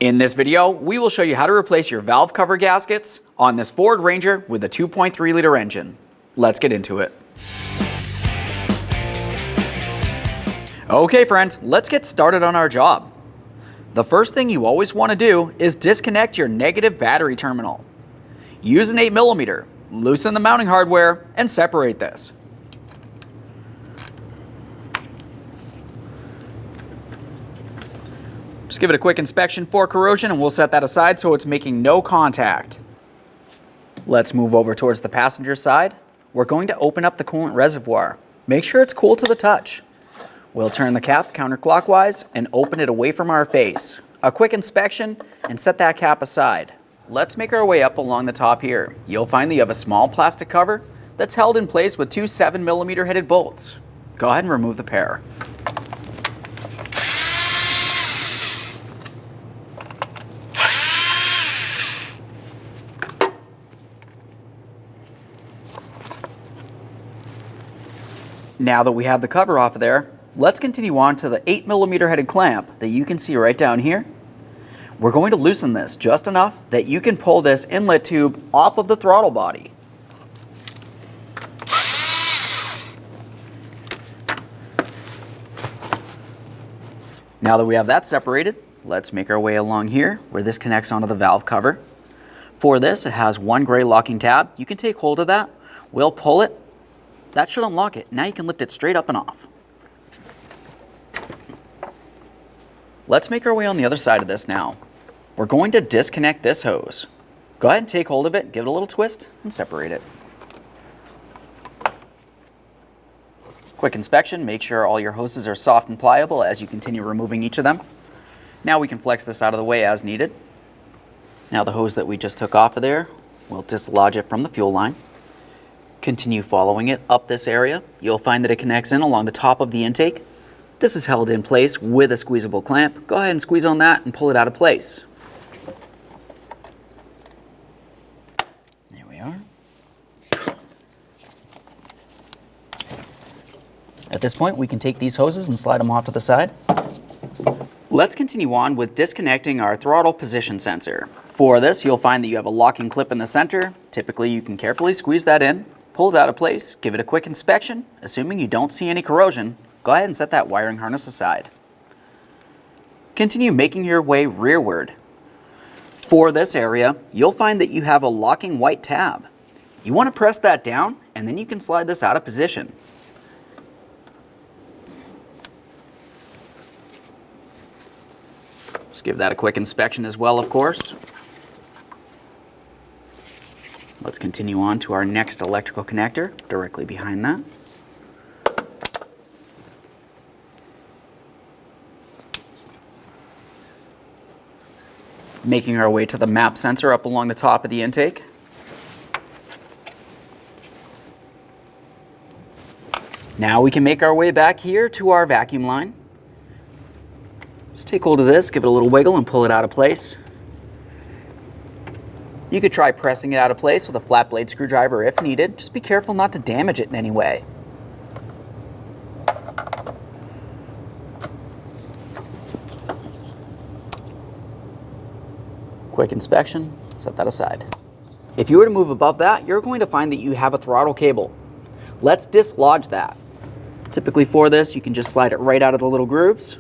In this video, we will show you how to replace your valve cover gaskets on this Ford Ranger with a 2.3 liter engine. Let's get into it. Okay friends, let's get started on our job. The first thing you always want to do is disconnect your negative battery terminal. Use an 8mm, loosen the mounting hardware, and separate this. Just give it a quick inspection for corrosion and we'll set that aside so it's making no contact. Let's move over towards the passenger side. We're going to open up the coolant reservoir. Make sure it's cool to the touch. We'll turn the cap counterclockwise and open it away from our face. A quick inspection and set that cap aside. Let's make our way up along the top here. You'll find that you have a small plastic cover that's held in place with two 7mm headed bolts. Go ahead and remove the pair. Now that we have the cover off of there, let's continue on to the 8mm headed clamp that you can see right down here. We're going to loosen this just enough that you can pull this inlet tube off of the throttle body. Now that we have that separated, let's make our way along here where this connects onto the valve cover. For this, it has one gray locking tab. You can take hold of that. We'll pull it. That should unlock it. Now you can lift it straight up and off. Let's make our way on the other side of this now. We're going to disconnect this hose. Go ahead and take hold of it, give it a little twist, and separate it. Quick inspection, make sure all your hoses are soft and pliable as you continue removing each of them. Now we can flex this out of the way as needed. Now the hose that we just took off of there, we'll dislodge it from the fuel line. Continue following it up this area. You'll find that it connects in along the top of the intake. This is held in place with a squeezable clamp. Go ahead and squeeze on that and pull it out of place. There we are. At this point, we can take these hoses and slide them off to the side. Let's continue on with disconnecting our throttle position sensor. For this, you'll find that you have a locking clip in the center. Typically, you can carefully squeeze that in, pull it out of place, give it a quick inspection. Assuming you don't see any corrosion, go ahead and set that wiring harness aside. Continue making your way rearward. For this area, you'll find that you have a locking white tab. You want to press that down, and then you can slide this out of position. Just give that a quick inspection as well, of course. Let's continue on to our next electrical connector, directly behind that. Making our way to the map sensor up along the top of the intake. Now we can make our way back here to our vacuum line. Just take hold of this, give it a little wiggle and pull it out of place. You could try pressing it out of place with a flat blade screwdriver if needed. Just be careful not to damage it in any way. Quick inspection, set that aside. If you were to move above that, you're going to find that you have a throttle cable. Let's dislodge that. Typically for this, you can just slide it right out of the little grooves.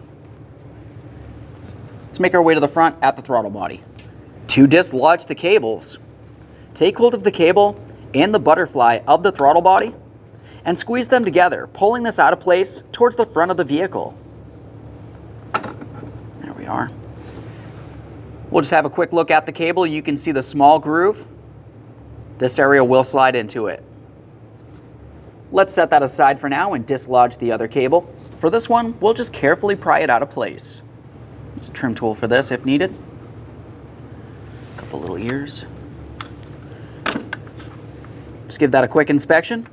Let's make our way to the front at the throttle body. To dislodge the cables, take hold of the cable and the butterfly of the throttle body and squeeze them together, pulling this out of place towards the front of the vehicle. There we are. We'll just have a quick look at the cable. You can see the small groove. This area will slide into it. Let's set that aside for now and dislodge the other cable. For this one, we'll just carefully pry it out of place. Use a trim tool for this if needed. Couple little ears. Just give that a quick inspection.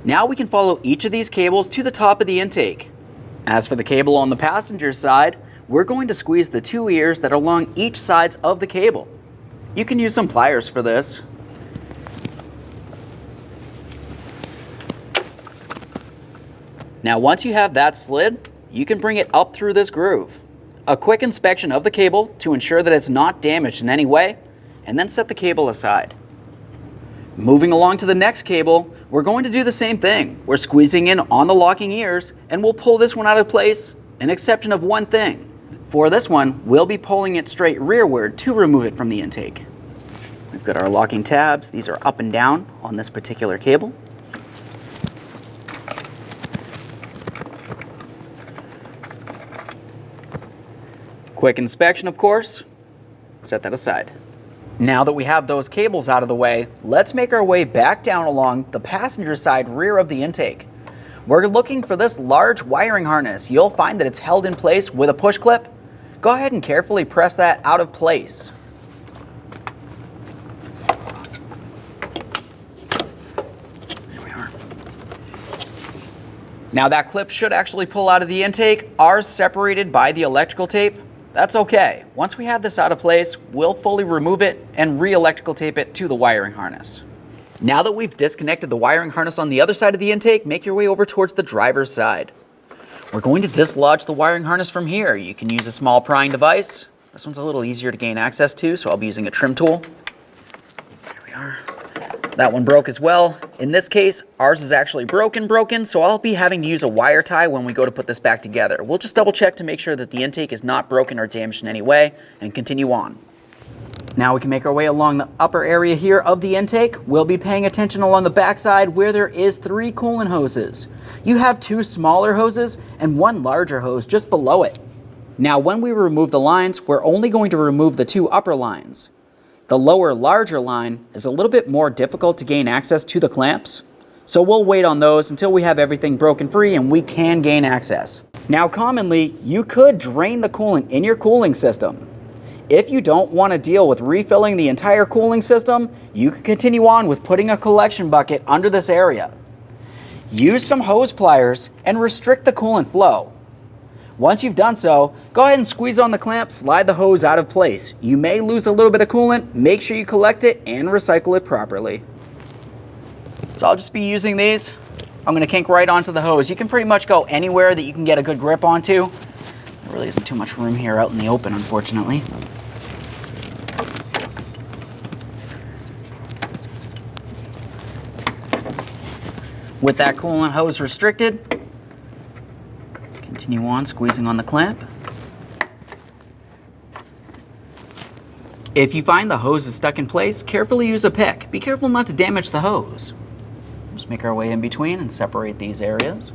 Now we can follow each of these cables to the top of the intake. As for the cable on the passenger side, we're going to squeeze the two ears that are along each sides of the cable. You can use some pliers for this. Now once you have that slid, you can bring it up through this groove. A quick inspection of the cable to ensure that it's not damaged in any way, and then set the cable aside. Moving along to the next cable, we're going to do the same thing. We're squeezing in on the locking ears, and we'll pull this one out of place, an exception of one thing. For this one, we'll be pulling it straight rearward to remove it from the intake. We've got our locking tabs. These are up and down on this particular cable. Quick inspection, of course. Set that aside. Now that we have those cables out of the way, let's make our way back down along the passenger side rear of the intake. We're looking for this large wiring harness. You'll find that it's held in place with a push clip. Go ahead and carefully press that out of place. There we are. Now that clip should actually pull out of the intake. Ours separated by the electrical tape. That's okay. Once we have this out of place, we'll fully remove it and re-electrical tape it to the wiring harness. Now that we've disconnected the wiring harness on the other side of the intake, make your way over towards the driver's side. We're going to dislodge the wiring harness from here. You can use a small prying device. This one's a little easier to gain access to, so I'll be using a trim tool. There we are. That one broke as well. In this case, ours is actually broken, so I'll be having to use a wire tie when we go to put this back together. We'll just double check to make sure that the intake is not broken or damaged in any way, and continue on. Now we can make our way along the upper area here of the intake. We'll be paying attention along the backside where there is 3 coolant hoses. You have 2 smaller hoses and 1 larger hose just below it. Now when we remove the lines, we're only going to remove the 2 upper lines. The lower, larger line is a little bit more difficult to gain access to the clamps, so we'll wait on those until we have everything broken free and we can gain access. Now commonly, you could drain the coolant in your cooling system. If you don't want to deal with refilling the entire cooling system, you can continue on with putting a collection bucket under this area. Use some hose pliers and restrict the coolant flow. Once you've done so, go ahead and squeeze on the clamp, slide the hose out of place. You may lose a little bit of coolant. Make sure you collect it and recycle it properly. So I'll just be using these. I'm going to kink right onto the hose. You can pretty much go anywhere that you can get a good grip onto. There really isn't too much room here out in the open, unfortunately. With that coolant hose restricted, continue on squeezing on the clamp. If you find the hose is stuck in place, carefully use a pick. Be careful not to damage the hose. Just make our way in between and separate these areas.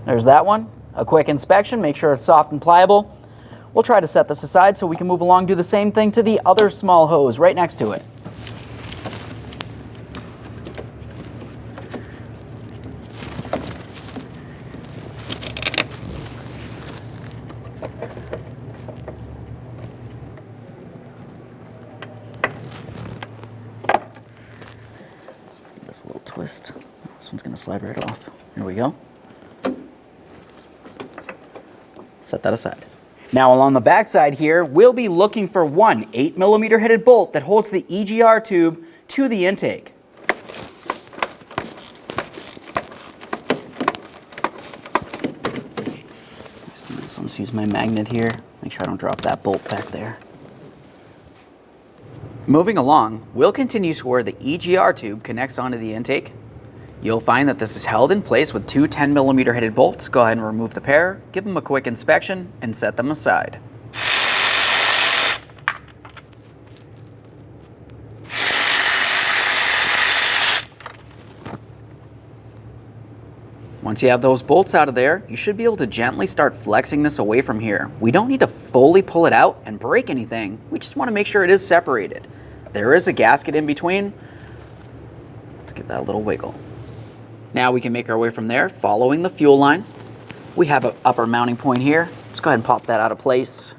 There's that one. A quick inspection, make sure it's soft and pliable. We'll try to set this aside so we can move along, do the same thing to the other small hose right next to it. Let's give this a little twist. This one's going to slide right off. Here we go. Set that aside. Now along the back side here, we'll be looking for one 8mm headed bolt that holds the EGR tube to the intake. So let's use my magnet here. Make sure I don't drop that bolt back there. Moving along, we'll continue to where the EGR tube connects onto the intake. You'll find that this is held in place with 2 10mm headed bolts. Go ahead and remove the pair, give them a quick inspection, and set them aside. Once you have those bolts out of there, you should be able to gently start flexing this away from here. We don't need to fully pull it out and break anything. We just want to make sure it is separated. There is a gasket in between. Let's give that a little wiggle. Now we can make our way from there, following the fuel line. We have an upper mounting point here. Let's go ahead and pop that out of place.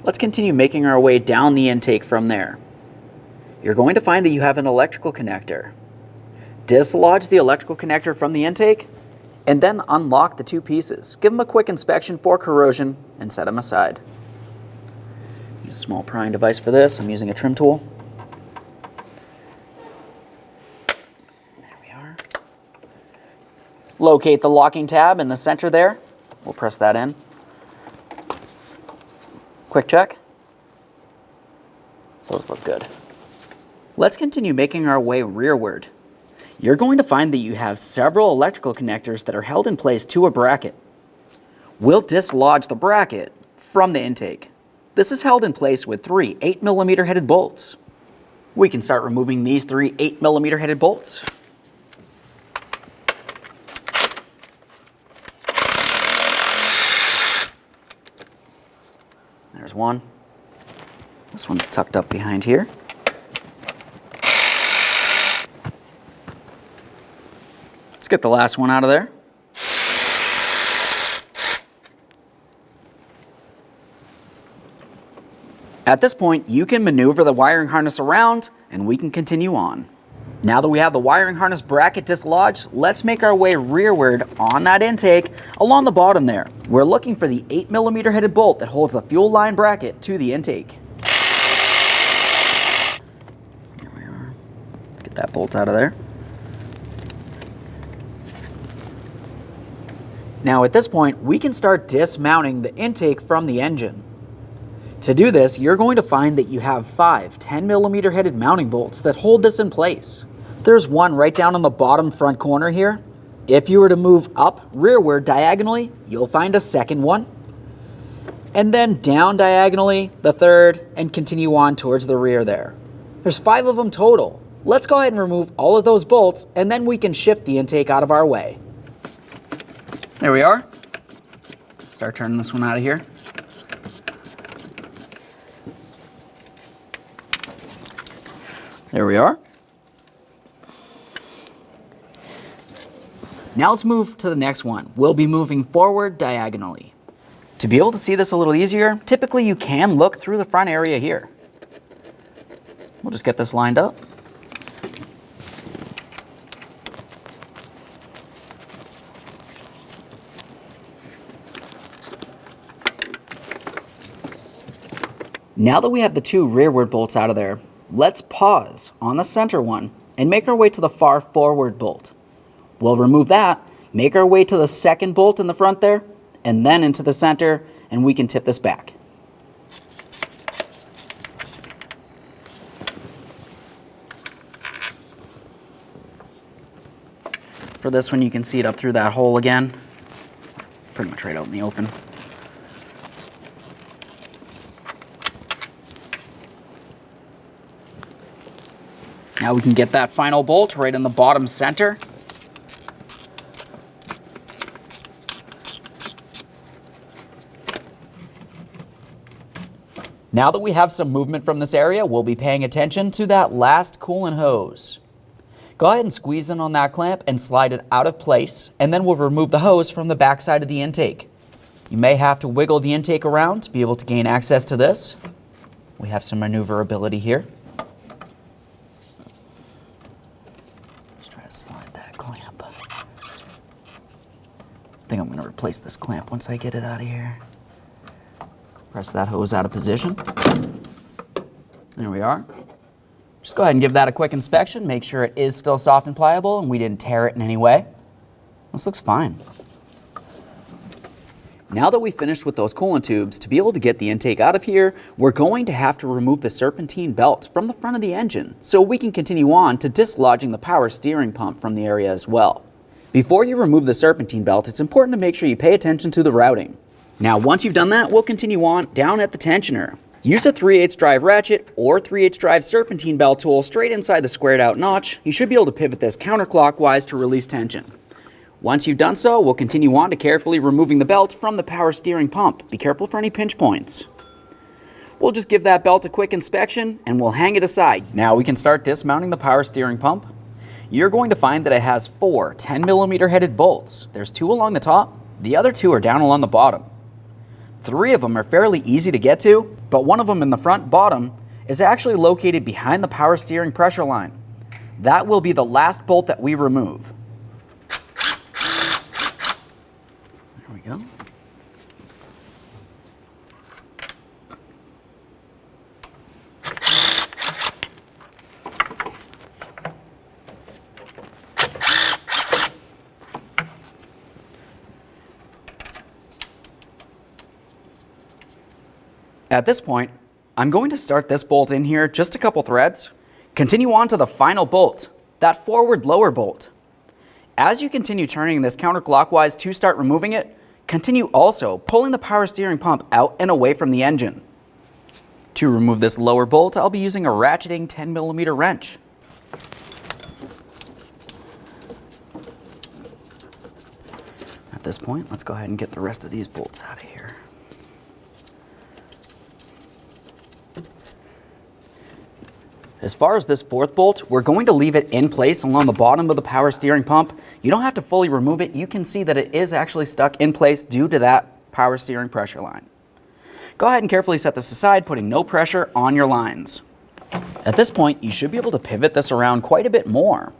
Let's continue making our way down the intake from there. You're going to find that you have an electrical connector. Dislodge the electrical connector from the intake, and then unlock the 2 pieces. Give them a quick inspection for corrosion, and set them aside. Use a small prying device for this. I'm using a trim tool. There we are. Locate the locking tab in the center there. We'll press that in. Quick check. Those look good. Let's continue making our way rearward. You're going to find that you have several electrical connectors that are held in place to a bracket. We'll dislodge the bracket from the intake. This is held in place with 3 8mm headed bolts. We can start removing these 3 8mm headed bolts. There's one. This one's tucked up behind here. Let's get the last one out of there. At this point, you can maneuver the wiring harness around and we can continue on. Now that we have the wiring harness bracket dislodged, let's make our way rearward on that intake along the bottom there. We're looking for the 8mm headed bolt that holds the fuel line bracket to the intake. Here we are. Let's get that bolt out of there. Now at this point, we can start dismounting the intake from the engine. To do this, you're going to find that you have 5 10mm headed mounting bolts that hold this in place. There's one right down on the bottom front corner here. If you were to move up rearward diagonally, you'll find a second one. And then down diagonally, the third, and continue on towards the rear there. There's 5 of them total. Let's go ahead and remove all of those bolts, and then we can shift the intake out of our way. There we are. Start turning this one out of here. There we are. Now let's move to the next one. We'll be moving forward diagonally. To be able to see this a little easier, typically you can look through the front area here. We'll just get this lined up. Now that we have the 2 rearward bolts out of there, let's pause on the center one and make our way to the far forward bolt. We'll remove that, make our way to the second bolt in the front there, and then into the center, and we can tip this back. For this one, you can see it up through that hole again. Pretty much right out in the open. Now we can get that final bolt right in the bottom center. Now that we have some movement from this area, we'll be paying attention to that last coolant hose. Go ahead and squeeze in on that clamp and slide it out of place, and then we'll remove the hose from the back side of the intake. You may have to wiggle the intake around to be able to gain access to this. We have some maneuverability here. Let's try to slide that clamp. I think I'm going to replace this clamp once I get it out of here. Press that hose out of position. There we are. Just go ahead and give that a quick inspection. Make sure it is still soft and pliable and we didn't tear it in any way. This looks fine. Now that we've finished with those coolant tubes, to be able to get the intake out of here, we're going to have to remove the serpentine belt from the front of the engine so we can continue on to dislodging the power steering pump from the area as well. Before you remove the serpentine belt, it's important to make sure you pay attention to the routing. Now, once you've done that, we'll continue on down at the tensioner. Use a 3/8 drive ratchet or 3/8 drive serpentine belt tool straight inside the squared out notch. You should be able to pivot this counterclockwise to release tension. Once you've done so, we'll continue on to carefully removing the belt from the power steering pump. Be careful for any pinch points. We'll just give that belt a quick inspection and we'll hang it aside. Now we can start dismounting the power steering pump. You're going to find that it has 4 10mm headed bolts. There's 2 along the top, the other 2 are down along the bottom. 3 of them are fairly easy to get to, but one of them in the front bottom is actually located behind the power steering pressure line. That will be the last bolt that we remove. There we go. At this point, I'm going to start this bolt in here just a couple threads, continue on to the final bolt, that forward lower bolt. As you continue turning this counterclockwise to start removing it, continue also pulling the power steering pump out and away from the engine. To remove this lower bolt, I'll be using a ratcheting 10mm wrench. At this point, let's go ahead and get the rest of these bolts out of here. As far as this fourth bolt, we're going to leave it in place along the bottom of the power steering pump. You don't have to fully remove it. You can see that it is actually stuck in place due to that power steering pressure line. Go ahead and carefully set this aside, putting no pressure on your lines. At this point, you should be able to pivot this around quite a bit more.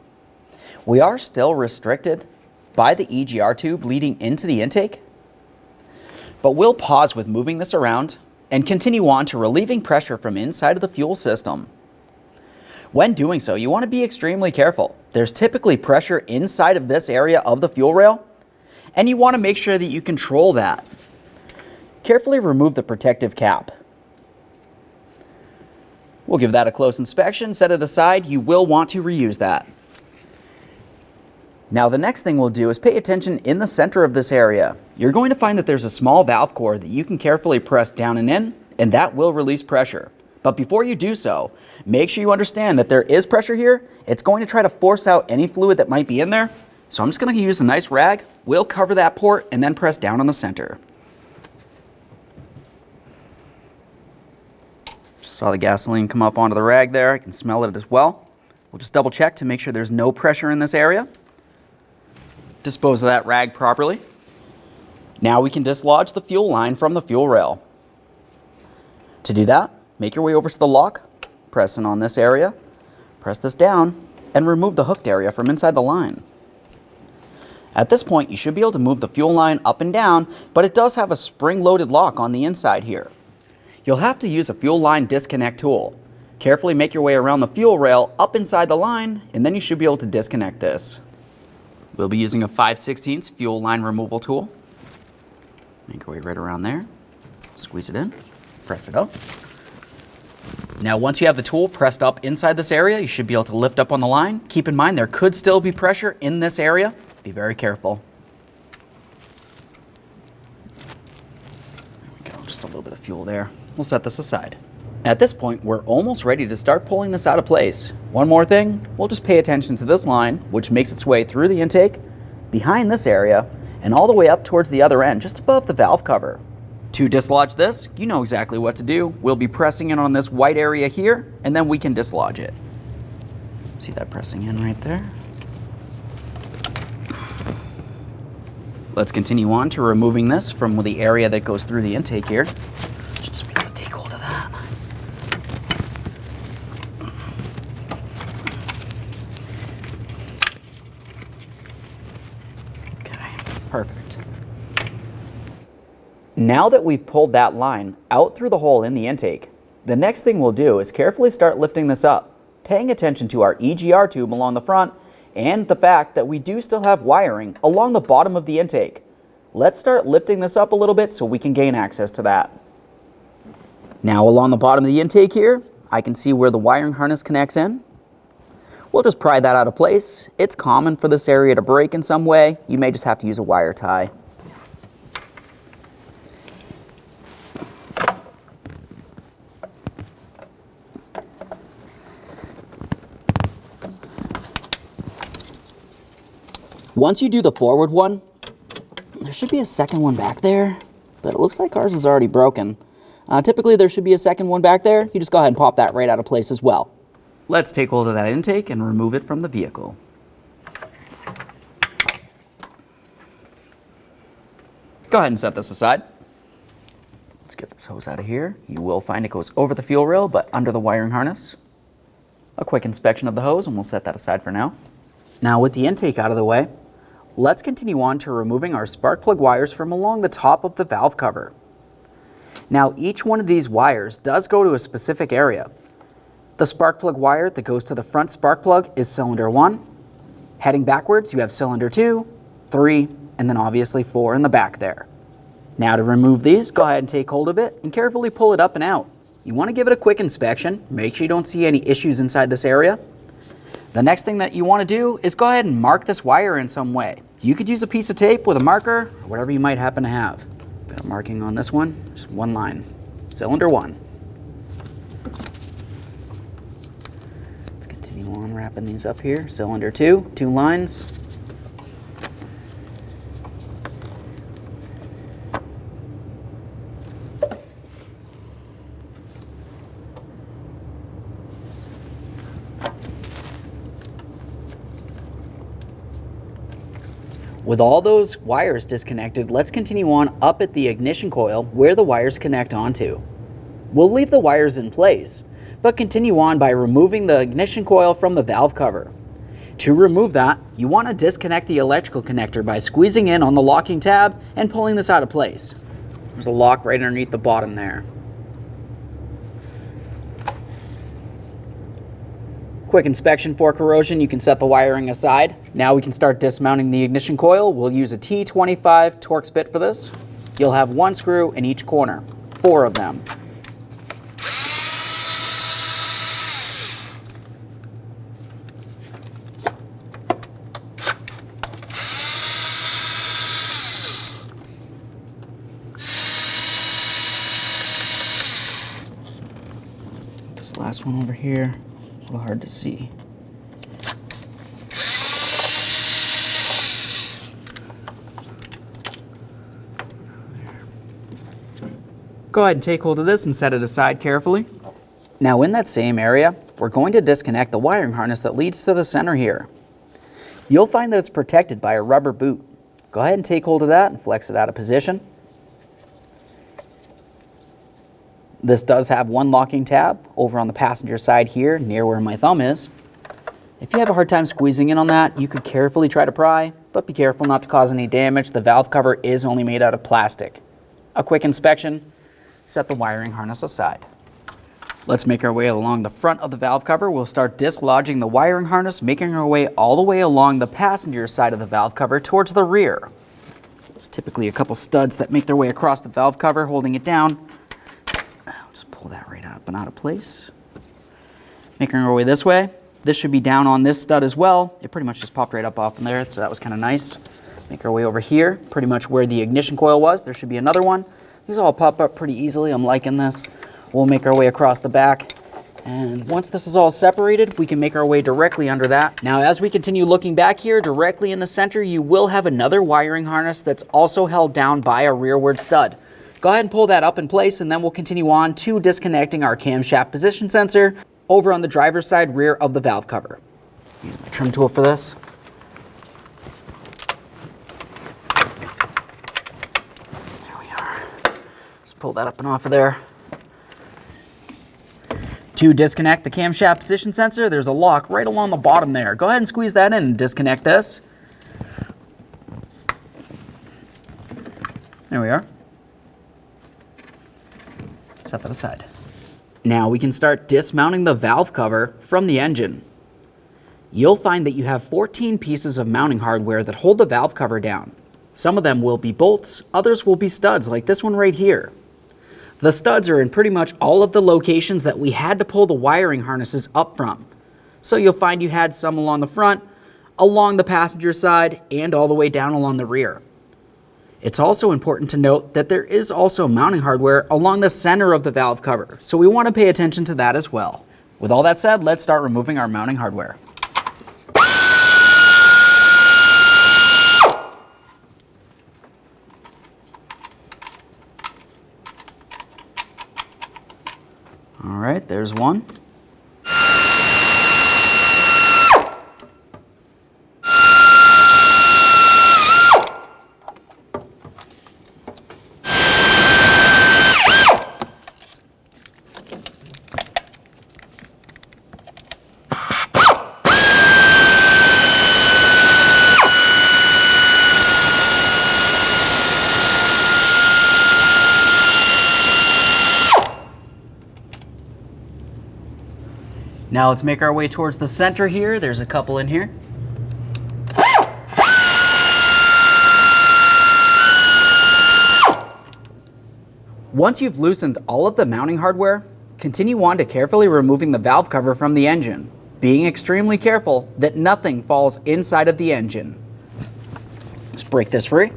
We are still restricted by the EGR tube leading into the intake, but we'll pause with moving this around and continue on to relieving pressure from inside of the fuel system. When doing so, you want to be extremely careful. There's typically pressure inside of this area of the fuel rail, and you want to make sure that you control that. Carefully remove the protective cap. We'll give that a close inspection, set it aside. You will want to reuse that. Now the next thing we'll do is pay attention in the center of this area. You're going to find that there's a small valve core that you can carefully press down and in, and that will release pressure. But before you do so, make sure you understand that there is pressure here. It's going to try to force out any fluid that might be in there. So I'm just going to use a nice rag. We'll cover that port and then press down on the center. Just saw the gasoline come up onto the rag there. I can smell it as well. We'll just double check to make sure there's no pressure in this area. Dispose of that rag properly. Now we can dislodge the fuel line from the fuel rail. To do that, make your way over to the lock, press in on this area, press this down, and remove the hooked area from inside the line. At this point, you should be able to move the fuel line up and down, but it does have a spring-loaded lock on the inside here. You'll have to use a fuel line disconnect tool. Carefully make your way around the fuel rail up inside the line, and then you should be able to disconnect this. We'll be using a 5/16 fuel line removal tool. Make your way right around there, squeeze it in, press it up. Now, once you have the tool pressed up inside this area, you should be able to lift up on the line. Keep in mind, there could still be pressure in this area. Be very careful. There we go, just a little bit of fuel there. We'll set this aside. At this point, we're almost ready to start pulling this out of place. One more thing, we'll just pay attention to this line, which makes its way through the intake, behind this area, and all the way up towards the other end, just above the valve cover. To dislodge this, you know exactly what to do. We'll be pressing in on this white area here, and then we can dislodge it. See that pressing in right there? Let's continue on to removing this from the area that goes through the intake here. Just be able to take hold of that. Okay, perfect. Now that we've pulled that line out through the hole in the intake, the next thing we'll do is carefully start lifting this up, paying attention to our EGR tube along the front and the fact that we do still have wiring along the bottom of the intake. Let's start lifting this up a little bit so we can gain access to that. Now along the bottom of the intake here, I can see where the wiring harness connects in. We'll just pry that out of place. It's common for this area to break in some way. You may just have to use a wire tie. Once you do the forward one, there should be a second one back there, but it looks like ours is already broken. Typically there should be a second one back there. You just go ahead and pop that right out of place as well. Let's take hold of that intake and remove it from the vehicle. Go ahead and set this aside. Let's get this hose out of here. You will find it goes over the fuel rail, but under the wiring harness. A quick inspection of the hose, and we'll set that aside for now. Now with the intake out of the way, let's continue on to removing our spark plug wires from along the top of the valve cover. Now each one of these wires does go to a specific area. The spark plug wire that goes to the front spark plug is cylinder 1. Heading backwards, you have cylinder 2, 3, and then obviously 4 in the back there. Now to remove these, go ahead and take hold of it and carefully pull it up and out. You want to give it a quick inspection, make sure you don't see any issues inside this area. The next thing that you want to do is go ahead and mark this wire in some way. You could use a piece of tape with a marker, or whatever you might happen to have. Got a marking on this one, just one line. Cylinder 1. Let's continue on wrapping these up here. Cylinder 2, 2 lines. With all those wires disconnected, let's continue on up at the ignition coil where the wires connect onto. We'll leave the wires in place, but continue on by removing the ignition coil from the valve cover. To remove that, you want to disconnect the electrical connector by squeezing in on the locking tab and pulling this out of place. There's a lock right underneath the bottom there. Quick inspection for corrosion, you can set the wiring aside. Now we can start dismounting the ignition coil. We'll use a T25 Torx bit for this. You'll have 1 screw in each corner, 4 of them. This last one over here. A little hard to see. Go ahead and take hold of this and set it aside carefully. Now in that same area, we're going to disconnect the wiring harness that leads to the center here. You'll find that it's protected by a rubber boot. Go ahead and take hold of that and flex it out of position. This does have 1 locking tab over on the passenger side here near where my thumb is. If you have a hard time squeezing in on that, you could carefully try to pry, but be careful not to cause any damage. The valve cover is only made out of plastic. A quick inspection, set the wiring harness aside. Let's make our way along the front of the valve cover. We'll start dislodging the wiring harness, making our way all the way along the passenger side of the valve cover towards the rear. There's typically a couple studs that make their way across the valve cover, holding it down. Pull that right up and out of place. Making our way this way. This should be down on this stud as well. It pretty much just popped right up off in there, so that was kind of nice. Make our way over here, pretty much where the ignition coil was. There should be another one. These all pop up pretty easily. I'm liking this. We'll make our way across the back. And once this is all separated, we can make our way directly under that. Now, as we continue looking back here, directly in the center, you will have another wiring harness that's also held down by a rearward stud. Go ahead and pull that up in place, and then we'll continue on to disconnecting our camshaft position sensor over on the driver's side rear of the valve cover. Use my trim tool for this. There we are. Just pull that up and off of there. To disconnect the camshaft position sensor, there's a lock right along the bottom there. Go ahead and squeeze that in and disconnect this. There we are. Set that aside. Now we can start dismounting the valve cover from the engine. You'll find that you have 14 pieces of mounting hardware that hold the valve cover down. Some of them will be bolts, others will be studs like this one right here. The studs are in pretty much all of the locations that we had to pull the wiring harnesses up from. So you'll find you had some along the front, along the passenger side, and all the way down along the rear. It's also important to note that there is also mounting hardware along the center of the valve cover, so we want to pay attention to that as well. With all that said, let's start removing our mounting hardware. All right, there's one. Now let's make our way towards the center here. There's a couple in here. Once you've loosened all of the mounting hardware, continue on to carefully removing the valve cover from the engine, being extremely careful that nothing falls inside of the engine. Let's break this free.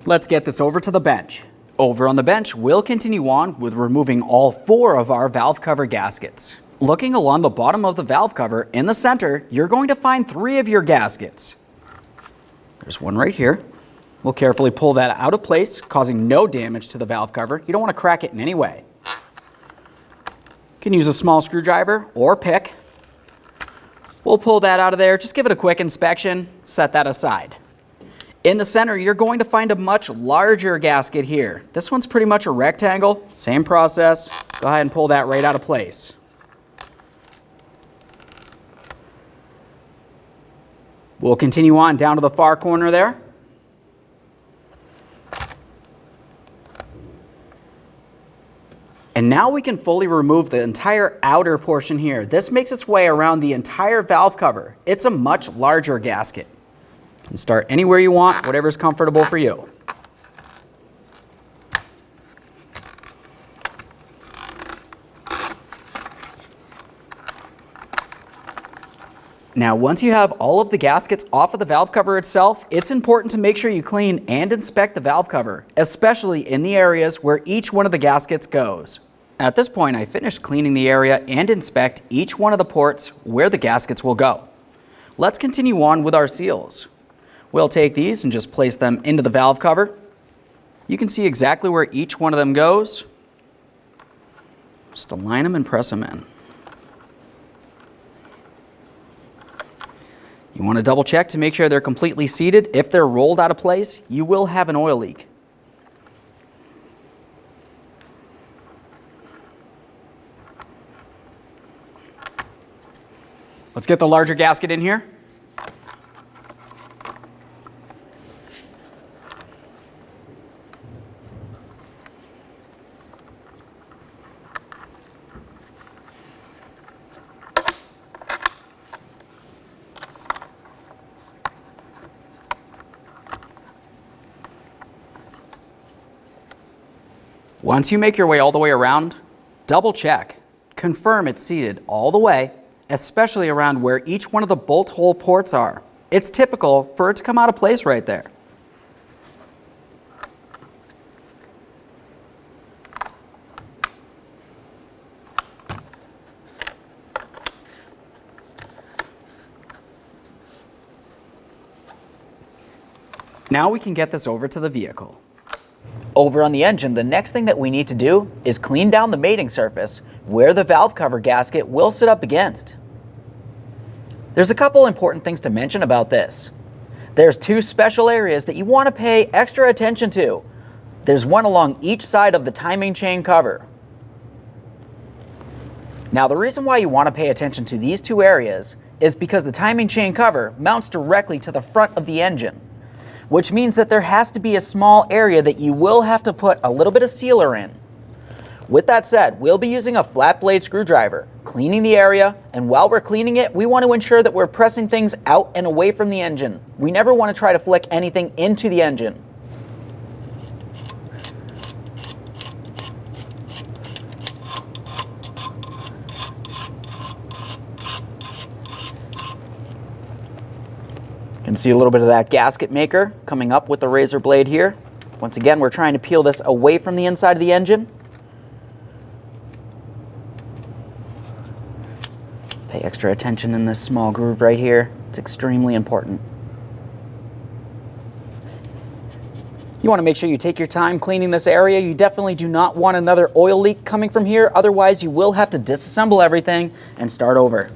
Let's get this over to the bench. Over on the bench, we'll continue on with removing all 4 of our valve cover gaskets. Looking along the bottom of the valve cover in the center, you're going to find 3 of your gaskets. There's one right here. We'll carefully pull that out of place, causing no damage to the valve cover. You don't want to crack it in any way. You can use a small screwdriver or pick. We'll pull that out of there, just give it a quick inspection, set that aside. In the center, you're going to find a much larger gasket here. This one's pretty much a rectangle, same process. Go ahead and pull that right out of place. We'll continue on down to the far corner there. And now we can fully remove the entire outer portion here. This makes its way around the entire valve cover. It's a much larger gasket. You can start anywhere you want, whatever's comfortable for you. Now, once you have all of the gaskets off of the valve cover itself, it's important to make sure you clean and inspect the valve cover, especially in the areas where each one of the gaskets goes. At this point, I finished cleaning the area and inspect each one of the ports where the gaskets will go. Let's continue on with our seals. We'll take these and just place them into the valve cover. You can see exactly where each one of them goes. Just align them and press them in. You want to double check to make sure they're completely seated. If they're rolled out of place, you will have an oil leak. Let's get the larger gasket in here. Once you make your way all the way around, double check. Confirm it's seated all the way, especially around where each one of the bolt hole ports are. It's typical for it to come out of place right there. Now we can get this over to the vehicle. Over on the engine, the next thing that we need to do is clean down the mating surface where the valve cover gasket will sit up against. There's a couple important things to mention about this. There's 2 special areas that you want to pay extra attention to. There's one along each side of the timing chain cover. Now, the reason why you want to pay attention to these 2 areas is because the timing chain cover mounts directly to the front of the engine, which means that there has to be a small area that you will have to put a little bit of sealer in. With that said, we'll be using a flat blade screwdriver, cleaning the area, and while we're cleaning it, we want to ensure that we're pressing things out and away from the engine. We never want to try to flick anything into the engine. You can see a little bit of that gasket maker coming up with the razor blade here. Once again, we're trying to peel this away from the inside of the engine. Pay extra attention in this small groove right here. It's extremely important. You want to make sure you take your time cleaning this area. You definitely do not want another oil leak coming from here. Otherwise, you will have to disassemble everything and start over.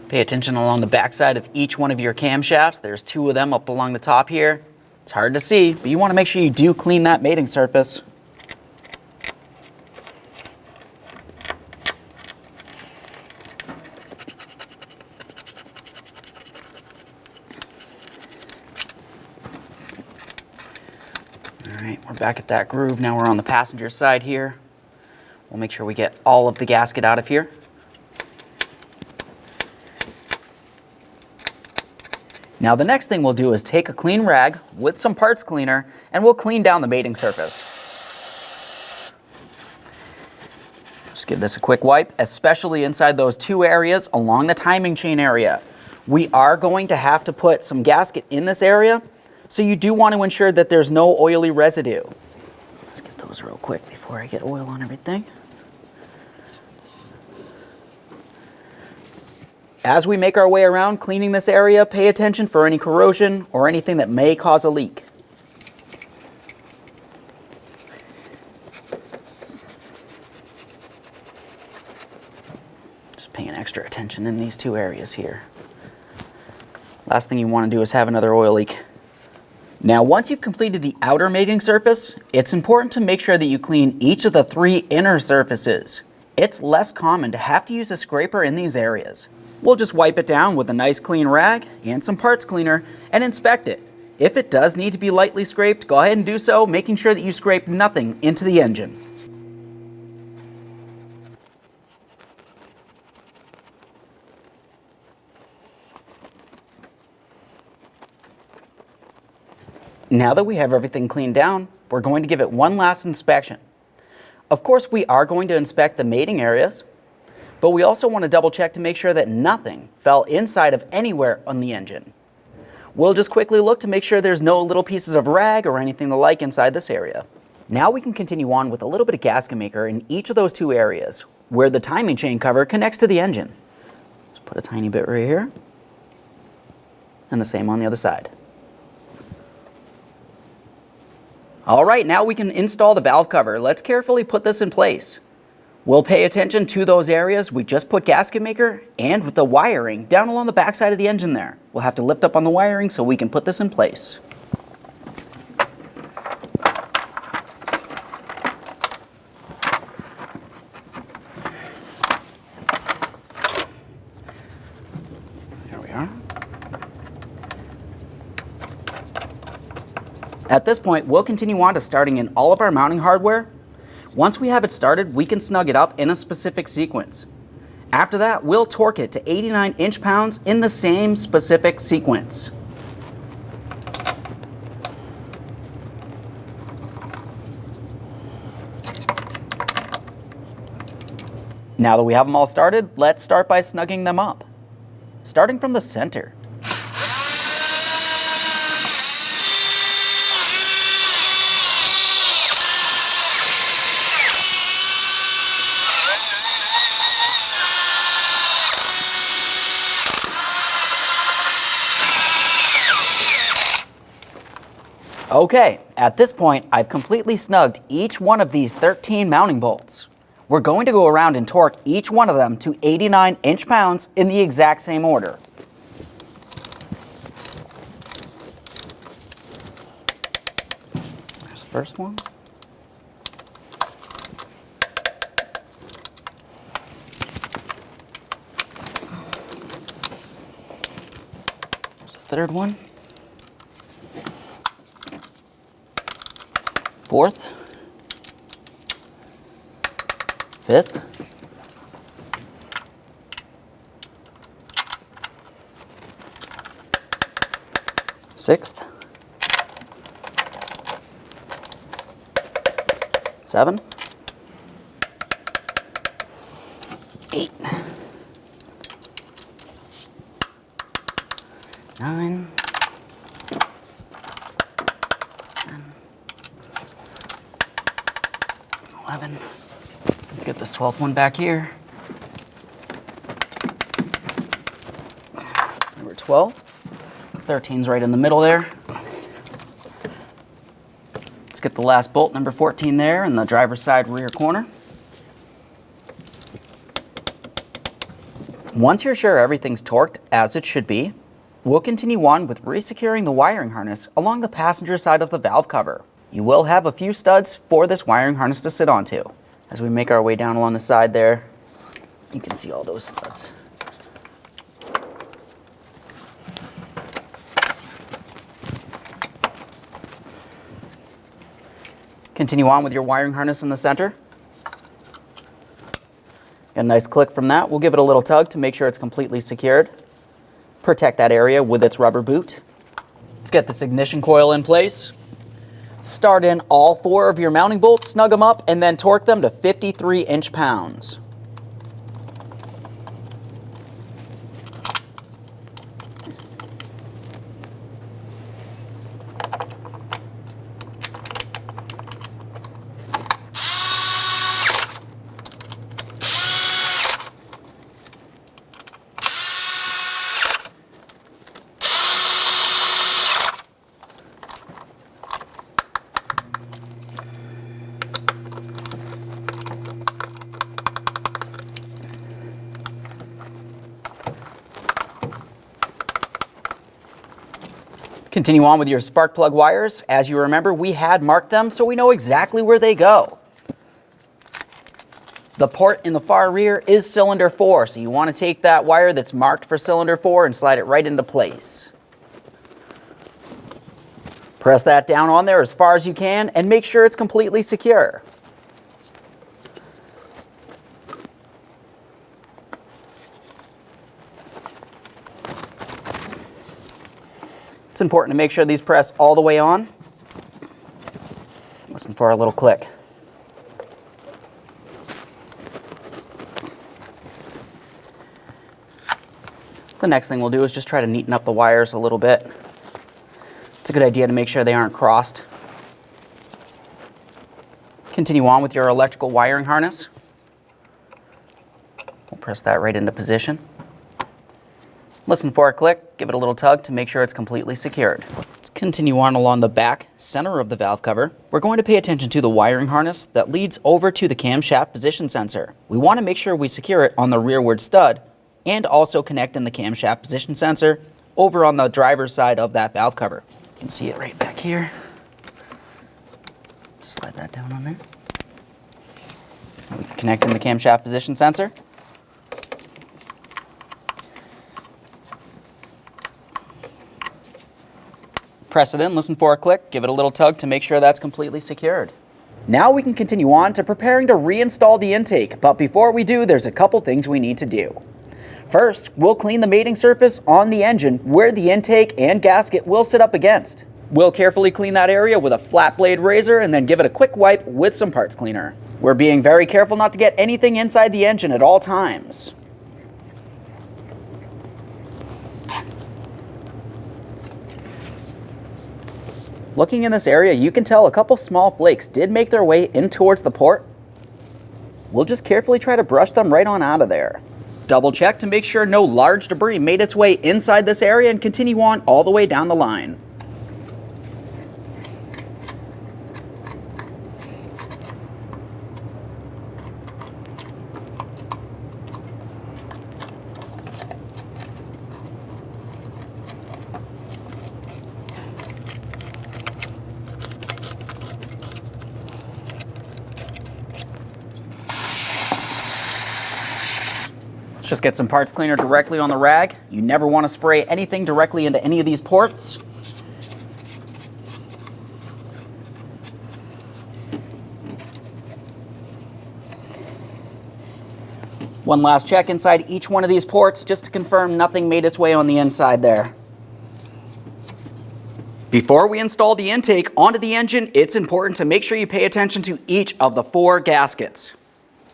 Pay attention along the backside of each one of your camshafts. There's 2 of them up along the top here. It's hard to see, but you want to make sure you do clean that mating surface. We're back at that groove. Now we're on the passenger side here. We'll make sure we get all of the gasket out of here. Now the next thing we'll do is take a clean rag with some parts cleaner and we'll clean down the mating surface. Just give this a quick wipe, especially inside those two areas along the timing chain area. We are going to have to put some gasket in this area, so you do want to ensure that there's no oily residue. Let's get those real quick before I get oil on everything. As we make our way around cleaning this area, pay attention for any corrosion or anything that may cause a leak. Just paying extra attention in these two areas here. Last thing you want to do is have another oil leak. Now, once you've completed the outer mating surface, it's important to make sure that you clean each of the 3 inner surfaces. It's less common to have to use a scraper in these areas. We'll just wipe it down with a nice clean rag and some parts cleaner and inspect it. If it does need to be lightly scraped, go ahead and do so, making sure that you scrape nothing into the engine. Now that we have everything cleaned down, we're going to give it one last inspection. Of course, we are going to inspect the mating areas, but we also want to double check to make sure that nothing fell inside of anywhere on the engine. We'll just quickly look to make sure there's no little pieces of rag or anything the like inside this area. Now we can continue on with a little bit of gasket maker in each of those two areas where the timing chain cover connects to the engine. Just put a tiny bit right here, and the same on the other side. All right, now we can install the valve cover. Let's carefully put this in place. We'll pay attention to those areas we just put gasket maker and with the wiring down along the back side of the engine there. We'll have to lift up on the wiring so we can put this in place. There we are. At this point, we'll continue on to starting in all of our mounting hardware. Once we have it started, we can snug it up in a specific sequence. After that, we'll torque it to 89 inch-pounds in the same specific sequence. Now that we have them all started, let's start by snugging them up. Starting from the center. Okay, at this point, I've completely snugged each one of these 13 mounting bolts. We're going to go around and torque each one of them to 89 inch-pounds in the exact same order. There's the first one. There's the third one. Fourth, fifth, sixth, 7, 8, 9, 11. Let's get this 12th one back here. Number 12. 13's right in the middle there. Let's get the last bolt, number 14 there in the driver's side rear corner. Once you're sure everything's torqued as it should be, we'll continue on with resecuring the wiring harness along the passenger side of the valve cover. You will have a few studs for this wiring harness to sit onto. As we make our way down along the side there, you can see all those studs. Continue on with your wiring harness in the center. Get a nice click from that. We'll give it a little tug to make sure it's completely secured. Protect that area with its rubber boot. Let's get this ignition coil in place. Start in all 4 of your mounting bolts, snug them up, and then torque them to 53 inch-pounds. Continue on with your spark plug wires. As you remember, we had marked them so we know exactly where they go. The port in the far rear is cylinder 4, so you want to take that wire that's marked for cylinder 4 and slide it right into place. Press that down on there as far as you can and make sure it's completely secure. It's important to make sure these press all the way on. Listen for a little click. The next thing we'll do is just try to neaten up the wires a little bit. It's a good idea to make sure they aren't crossed. Continue on with your electrical wiring harness. We'll press that right into position. Listen for a click, give it a little tug to make sure it's completely secured. Let's continue on along the back center of the valve cover. We're going to pay attention to the wiring harness that leads over to the camshaft position sensor. We want to make sure we secure it on the rearward stud and also connect in the camshaft position sensor over on the driver's side of that valve cover. You can see it right back here. Slide that down on there. And we can connect in the camshaft position sensor. Press it in, listen for a click, give it a little tug to make sure that's completely secured. Now we can continue on to preparing to reinstall the intake, but before we do, there's a couple things we need to do. First, we'll clean the mating surface on the engine where the intake and gasket will sit up against. We'll carefully clean that area with a flat blade razor and then give it a quick wipe with some parts cleaner. We're being very careful not to get anything inside the engine at all times. Looking in this area, you can tell a couple small flakes did make their way in towards the port. We'll just carefully try to brush them right on out of there. Double check to make sure no large debris made its way inside this area and continue on all the way down the line. Let's just get some parts cleaner directly on the rag. You never want to spray anything directly into any of these ports. One last check inside each one of these ports just to confirm nothing made its way on the inside there. Before we install the intake onto the engine, it's important to make sure you pay attention to each of the 4 gaskets.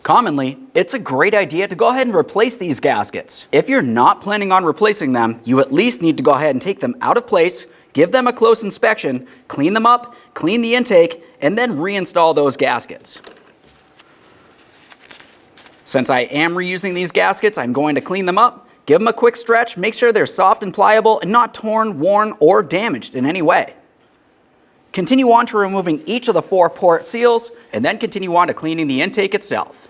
Commonly, it's a great idea to go ahead and replace these gaskets. If you're not planning on replacing them, you at least need to go ahead and take them out of place, give them a close inspection, clean them up, clean the intake, and then reinstall those gaskets. Since I am reusing these gaskets, I'm going to clean them up, give them a quick stretch, make sure they're soft and pliable and not torn, worn, or damaged in any way. Continue on to removing each of the 4 port seals, and then continue on to cleaning the intake itself.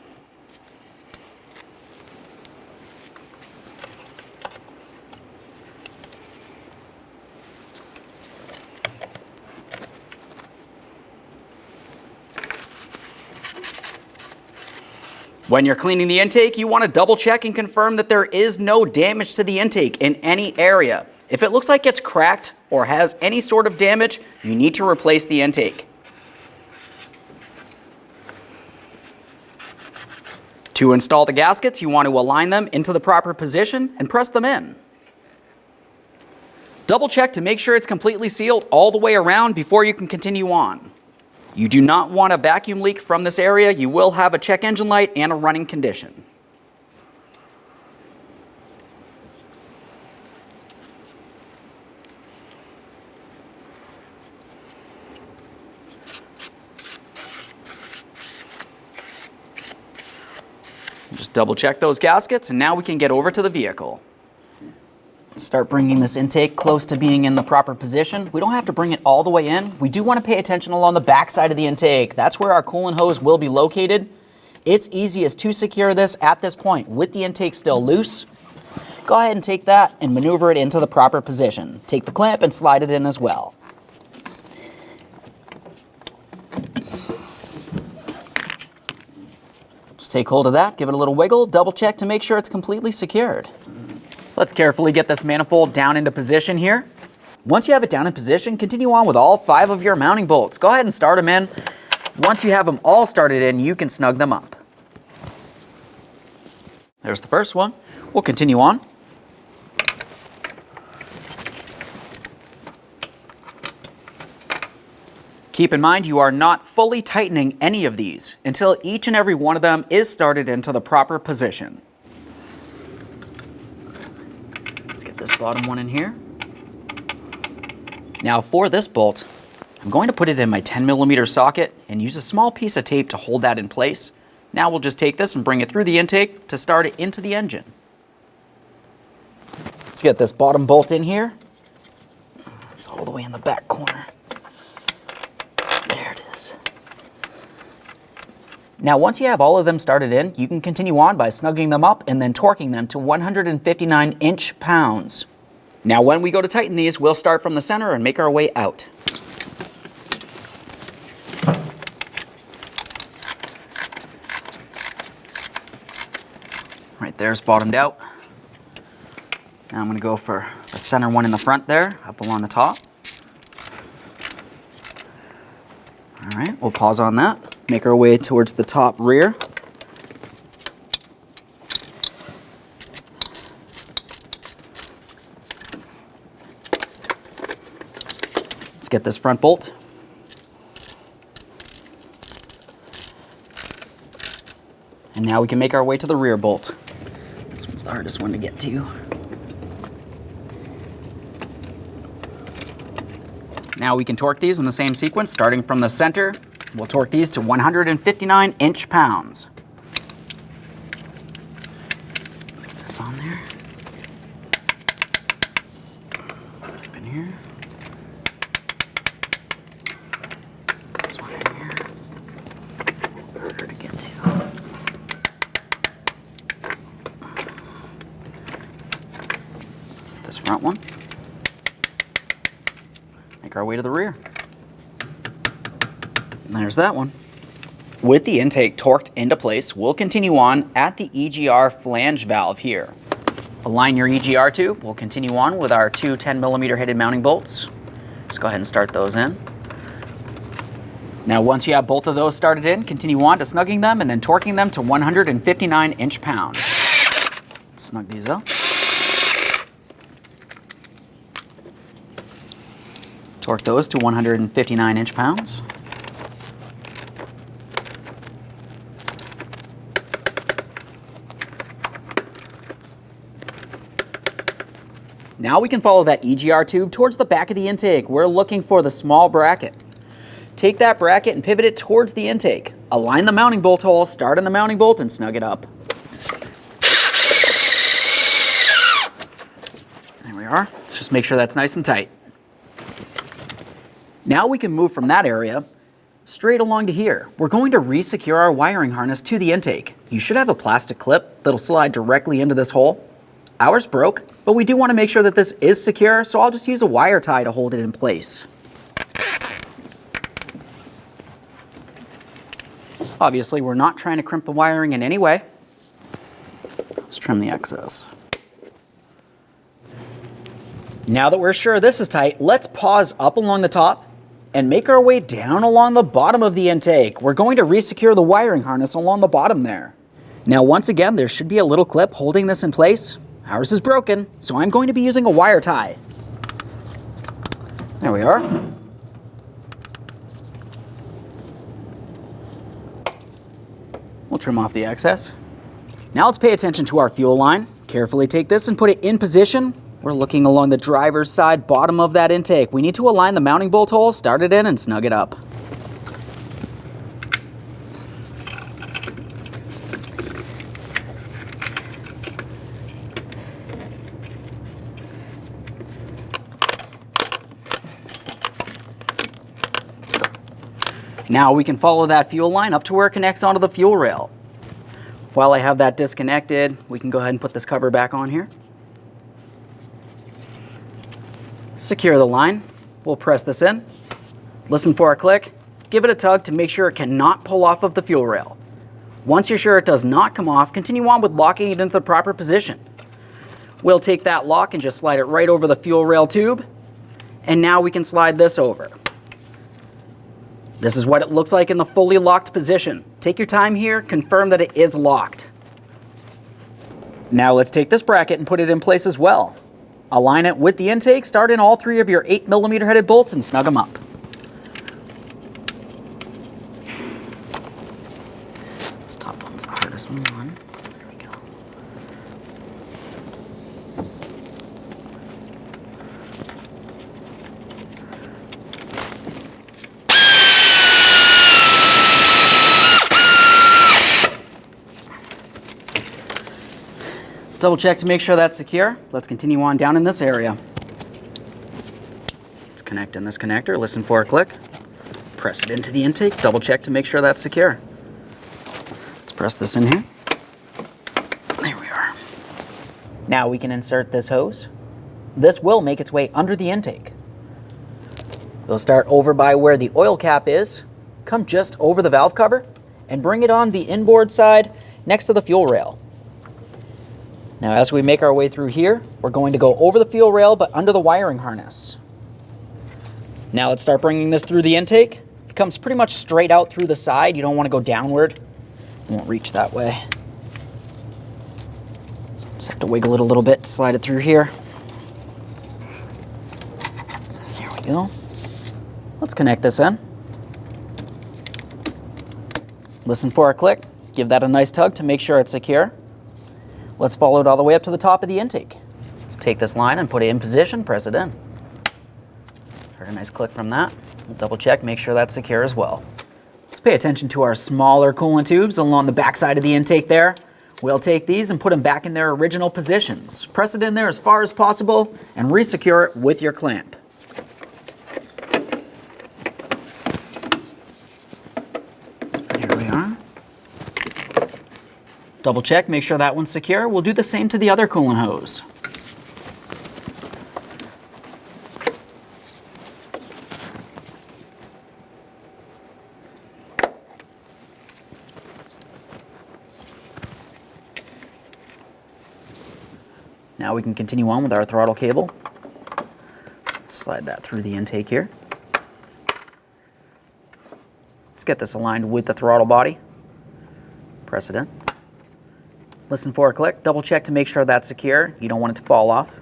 When you're cleaning the intake, you want to double check and confirm that there is no damage to the intake in any area. If it looks like it's cracked or has any sort of damage, you need to replace the intake. To install the gaskets, you want to align them into the proper position and press them in. Double check to make sure it's completely sealed all the way around before you can continue on. You do not want a vacuum leak from this area. You will have a check engine light and a running condition. Just double check those gaskets, and now we can get over to the vehicle. Start bringing this intake close to being in the proper position. We don't have to bring it all the way in. We do want to pay attention along the back side of the intake. That's where our coolant hose will be located. It's easiest to secure this at this point with the intake still loose. Go ahead and take that and maneuver it into the proper position. Take the clamp and slide it in as well. Just take hold of that, give it a little wiggle, double check to make sure it's completely secured. Let's carefully get this manifold down into position here. Once you have it down in position, continue on with all 5 of your mounting bolts. Go ahead and start them in. Once you have them all started in, you can snug them up. There's the first one. We'll continue on. Keep in mind you are not fully tightening any of these until each and every one of them is started into the proper position. Let's get this bottom one in here. Now for this bolt, I'm going to put it in my 10mm socket and use a small piece of tape to hold that in place. Now we'll just take this and bring it through the intake to start it into the engine. Let's get this bottom bolt in here. It's all the way in the back corner. There it is. Now once you have all of them started in, you can continue on by snugging them up and then torquing them to 159 inch-pounds. Now when we go to tighten these, we'll start from the center and make our way out. Right there's bottomed out. Now I'm going to go for the center one in the front there, up along the top. All right, we'll pause on that. Make our way towards the top rear. Let's get this front bolt. And now we can make our way to the rear bolt. This one's the hardest one to get to. Now we can torque these in the same sequence, starting from the center. We'll torque these to 159 inch-pounds. Let's get this on there. Up in here. This one in here. Harder to get to. This front one. Make our way to the rear. And there's that one. With the intake torqued into place, we'll continue on at the EGR flange valve here. Align your EGR tube. We'll continue on with our 2 10mm headed mounting bolts. Just go ahead and start those in. Now once you have both of those started in, continue on to snugging them and then torquing them to 159 inch-pounds. Snug these up. Torque those to 159 inch-pounds. Now we can follow that EGR tube towards the back of the intake. We're looking for the small bracket. Take that bracket and pivot it towards the intake. Align the mounting bolt hole, start in the mounting bolt, and snug it up. There we are. Let's just make sure that's nice and tight. Now we can move from that area straight along to here. We're going to re-secure our wiring harness to the intake. You should have a plastic clip that'll slide directly into this hole. Ours broke, but we do want to make sure that this is secure, so I'll just use a wire tie to hold it in place. Obviously, we're not trying to crimp the wiring in any way. Let's trim the excess. Now that we're sure this is tight, let's pause up along the top and make our way down along the bottom of the intake. We're going to re-secure the wiring harness along the bottom there. Now once again, there should be a little clip holding this in place. Ours is broken, so I'm going to be using a wire tie. There we are. We'll trim off the excess. Now let's pay attention to our fuel line. Carefully take this and put it in position. We're looking along the driver's side bottom of that intake. We need to align the mounting bolt hole, start it in, and snug it up. Now we can follow that fuel line up to where it connects onto the fuel rail. While I have that disconnected, we can go ahead and put this cover back on here. Secure the line. We'll press this in. Listen for a click. Give it a tug to make sure it cannot pull off of the fuel rail. Once you're sure it does not come off, continue on with locking it into the proper position. We'll take that lock and just slide it right over the fuel rail tube. And now we can slide this over. This is what it looks like in the fully locked position. Take your time here, confirm that it is locked. Now let's take this bracket and put it in place as well. Align it with the intake, start in all 3 of your 8mm headed bolts and snug them up. This top one's the hardest one. There we go. Double check to make sure that's secure. Let's continue on down in this area. Let's connect in this connector, listen for a click, press it into the intake, double check to make sure that's secure. Let's press this in here. There we are. Now we can insert this hose. This will make its way under the intake. We'll start over by where the oil cap is, come just over the valve cover, and bring it on the inboard side next to the fuel rail. Now as we make our way through here, we're going to go over the fuel rail but under the wiring harness. Now let's start bringing this through the intake. It comes pretty much straight out through the side. You don't want to go downward. It won't reach that way. Just have to wiggle it a little bit to slide it through here. Here we go. Let's connect this in. Listen for a click. Give that a nice tug to make sure it's secure. Let's follow it all the way up to the top of the intake. Let's take this line and put it in position, press it in. Heard a nice click from that. We'll double check, make sure that's secure as well. Let's pay attention to our smaller coolant tubes along the back side of the intake there. We'll take these and put them back in their original positions. Press it in there as far as possible and re-secure it with your clamp. Here we are. Double check, make sure that one's secure. We'll do the same to the other coolant hose. Now we can continue on with our throttle cable. Slide that through the intake here. Let's get this aligned with the throttle body. Press it in. Listen for a click, double check to make sure that's secure. You don't want it to fall off.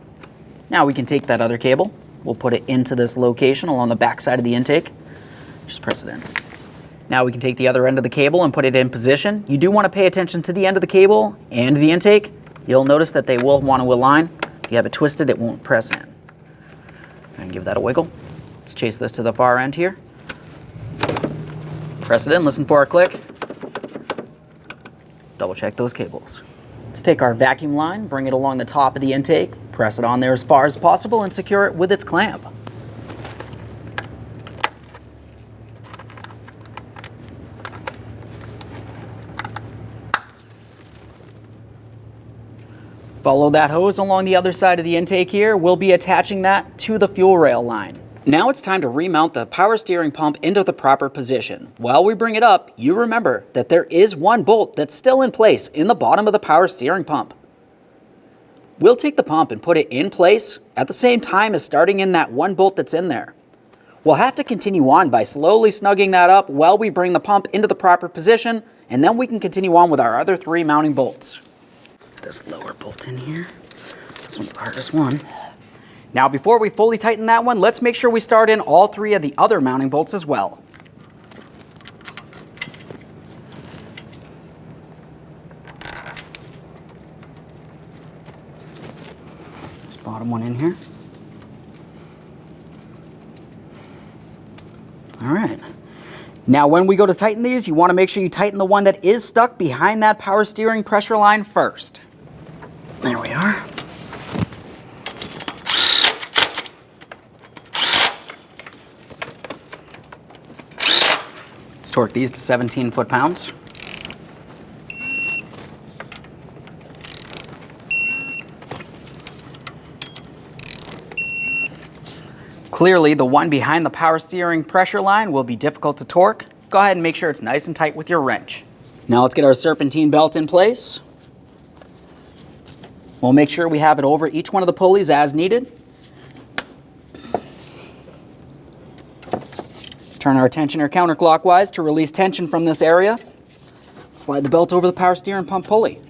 Now we can take that other cable. We'll put it into this location along the back side of the intake. Just press it in. Now we can take the other end of the cable and put it in position. You do want to pay attention to the end of the cable and the intake. You'll notice that they will want to align. If you have it twisted, it won't press in. And give that a wiggle. Let's chase this to the far end here. Press it in, listen for a click. Double check those cables. Let's take our vacuum line, bring it along the top of the intake, press it on there as far as possible, and secure it with its clamp. Follow that hose along the other side of the intake here. We'll be attaching that to the fuel rail line. Now it's time to remount the power steering pump into the proper position. While we bring it up, you remember that there is one bolt that's still in place in the bottom of the power steering pump. We'll take the pump and put it in place at the same time as starting in that one bolt that's in there. We'll have to continue on by slowly snugging that up while we bring the pump into the proper position, and then we can continue on with our other 3 mounting bolts. This lower bolt in here. This one's the hardest one. Now before we fully tighten that one, let's make sure we start in all 3 of the other mounting bolts as well. This bottom one in here. All right. Now when we go to tighten these, you want to make sure you tighten the one that is stuck behind that power steering pressure line first. There we are. Let's torque these to 17 foot-pounds. Clearly, the one behind the power steering pressure line will be difficult to torque. Go ahead and make sure it's nice and tight with your wrench. Now let's get our serpentine belt in place. We'll make sure we have it over each one of the pulleys as needed. Turn our tensioner counterclockwise to release tension from this area. Slide the belt over the power steering pump pulley.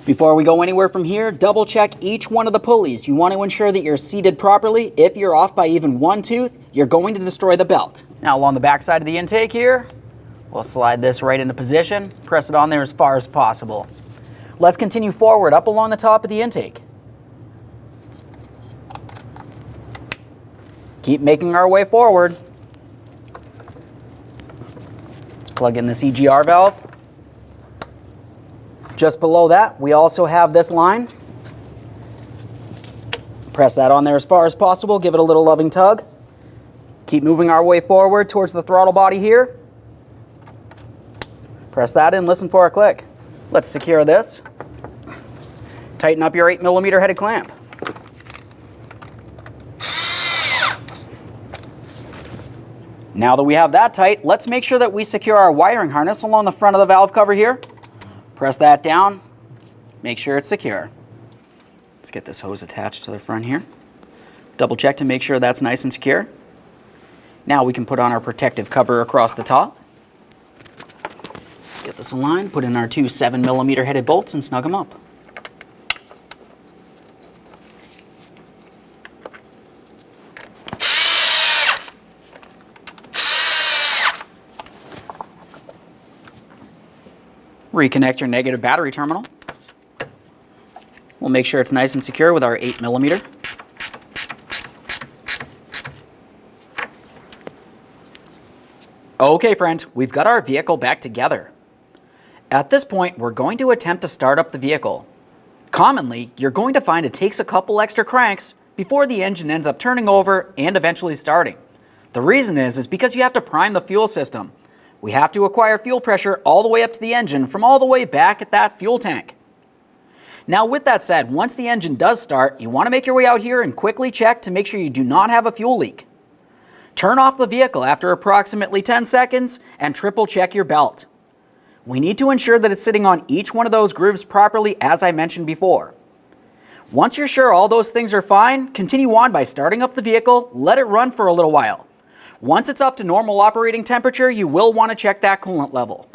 Before we go anywhere from here, double check each one of the pulleys. You want to ensure that you're seated properly. If you're off by even one tooth, you're going to destroy the belt. Now along the back side of the intake here, we'll slide this right into position, press it on there as far as possible. Let's continue forward up along the top of the intake. Keep making our way forward. Let's plug in this EGR valve. Just below that, we also have this line. Press that on there as far as possible, give it a little loving tug. Keep moving our way forward towards the throttle body here. Press that in, listen for a click. Let's secure this. Tighten up your 8mm headed clamp. Now that we have that tight, let's make sure that we secure our wiring harness along the front of the valve cover here. Press that down, make sure it's secure. Let's get this hose attached to the front here. Double check to make sure that's nice and secure. Now we can put on our protective cover across the top. Let's get this aligned, put in our 2 7mm headed bolts and snug them up. Reconnect your negative battery terminal. We'll make sure it's nice and secure with our 8mm. Okay friends, we've got our vehicle back together. At this point, we're going to attempt to start up the vehicle. Commonly, you're going to find it takes a couple extra cranks before the engine ends up turning over and eventually starting. The reason is because you have to prime the fuel system. We have to acquire fuel pressure all the way up to the engine from all the way back at that fuel tank. Now with that said, once the engine does start, you want to make your way out here and quickly check to make sure you do not have a fuel leak. Turn off the vehicle after approximately 10 seconds and triple check your belt. We need to ensure that it's sitting on each one of those grooves properly as I mentioned before. Once you're sure all those things are fine, continue on by starting up the vehicle, let it run for a little while. Once it's up to normal operating temperature, you will want to check that coolant level.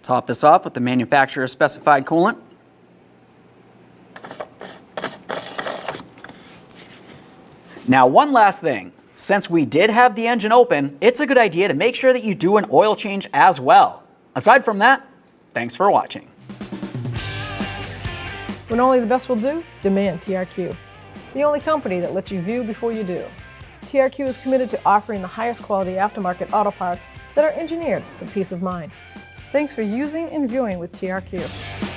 Top this off with the manufacturer's specified coolant. Now one last thing, since we did have the engine open, it's a good idea to make sure that you do an oil change as well. Aside from that, thanks for watching. When only the best will do, demand TRQ. The only company that lets you view before you do. TRQ is committed to offering the highest quality aftermarket auto parts that are engineered for peace of mind. Thanks for using and viewing with TRQ.